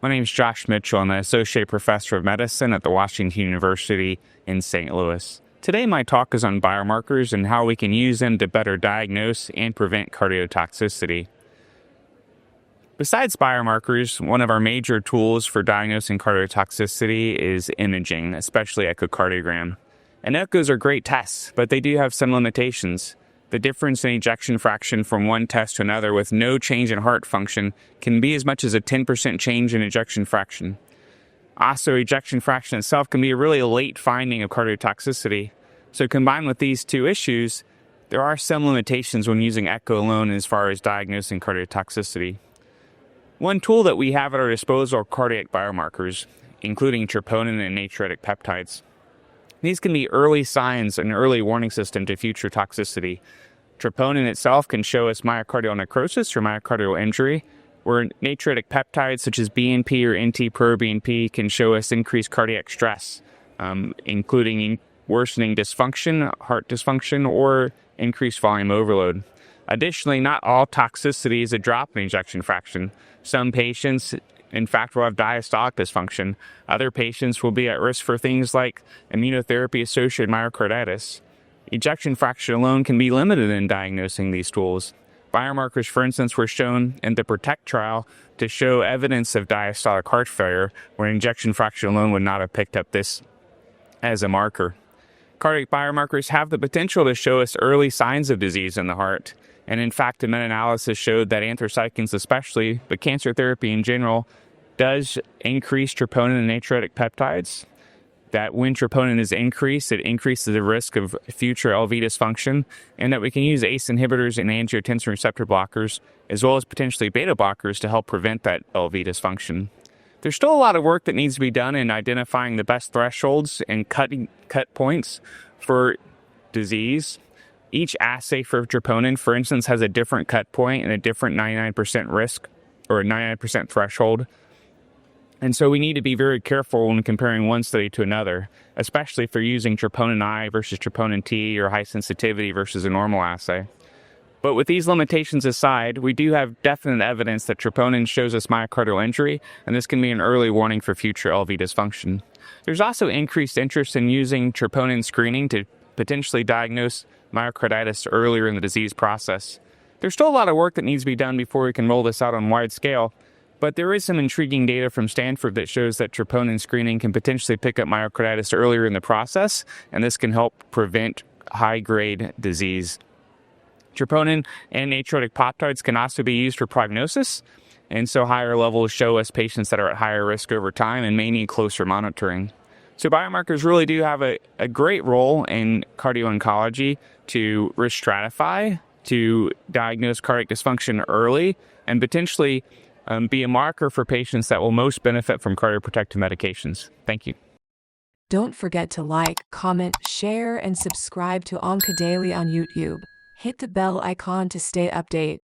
My name is Josh Mitchell. I'm an Associate Professor of Medicine at the Washington University in St. Louis. Today my talk is on biomarkers and how we can use them to better diagnose and prevent cardiotoxicity. Besides biomarkers, one of our major tools for diagnosing cardiotoxicity is imaging, especially echocardiogram. And echoes are great tests, but they do have some limitations. The difference in ejection fraction from one test to another with no change in heart function can be as much as a 10% change in ejection fraction. Also, ejection fraction itself can be a really late finding of cardiotoxicity. So combined with these two issues, there are some limitations when using echo alone as far as diagnosing cardiotoxicity. One tool that we have at our disposal are cardiac biomarkers, including troponin and natriuretic peptides. These can be early signs and early warning system to future toxicity. Troponin itself can show us myocardial necrosis or myocardial injury, where natriuretic peptides such as BNP or NT-proBNP can show us increased cardiac stress, including worsening dysfunction, heart dysfunction, or increased volume overload. Additionally, not all toxicity is a drop in ejection fraction. Some patients, in fact, will have diastolic dysfunction. Other patients will be at risk for things like immunotherapy-associated myocarditis. Ejection fraction alone can be limited in diagnosing these tools. Biomarkers, for instance, were shown in the PROTECT trial to show evidence of diastolic heart failure, where ejection fraction alone would not have picked up this as a marker. Cardiac biomarkers have the potential to show us early signs of disease in the heart. And in fact, a meta-analysis showed that anthracyclines especially, but cancer therapy in general, does increase troponin and natriuretic peptides. That when troponin is increased, it increases the risk of future LV dysfunction, and that we can use ACE inhibitors and angiotensin receptor blockers, as well as potentially beta blockers to help prevent that LV dysfunction. There's still a lot of work that needs to be done in identifying the best thresholds and cut points for disease. Each assay for troponin, for instance, has a different cut point and a different 99% risk or a 99% threshold. And so we need to be very careful when comparing one study to another, especially if they're using troponin I versus troponin T or high sensitivity versus a normal assay. But with these limitations aside, we do have definite evidence that troponin shows us myocardial injury, and this can be an early warning for future LV dysfunction. There's also increased interest in using troponin screening to potentially diagnose myocarditis earlier in the disease process. There's still a lot of work that needs to be done before we can roll this out on wide scale, but there is some intriguing data from Stanford that shows that troponin screening can potentially pick up myocarditis earlier in the process, and this can help prevent high-grade disease. Troponin and natriuretic peptides can also be used for prognosis, and so higher levels show us patients that are at higher risk over time and may need closer monitoring. So biomarkers really do have a great role in cardio-oncology to risk stratify, to diagnose cardiac dysfunction early, and potentially be a marker for patients that will most benefit from cardioprotective medications. Thank you. Don't forget to like, comment, share, and subscribe to OncoDaily on YouTube. Hit the bell icon to stay updated.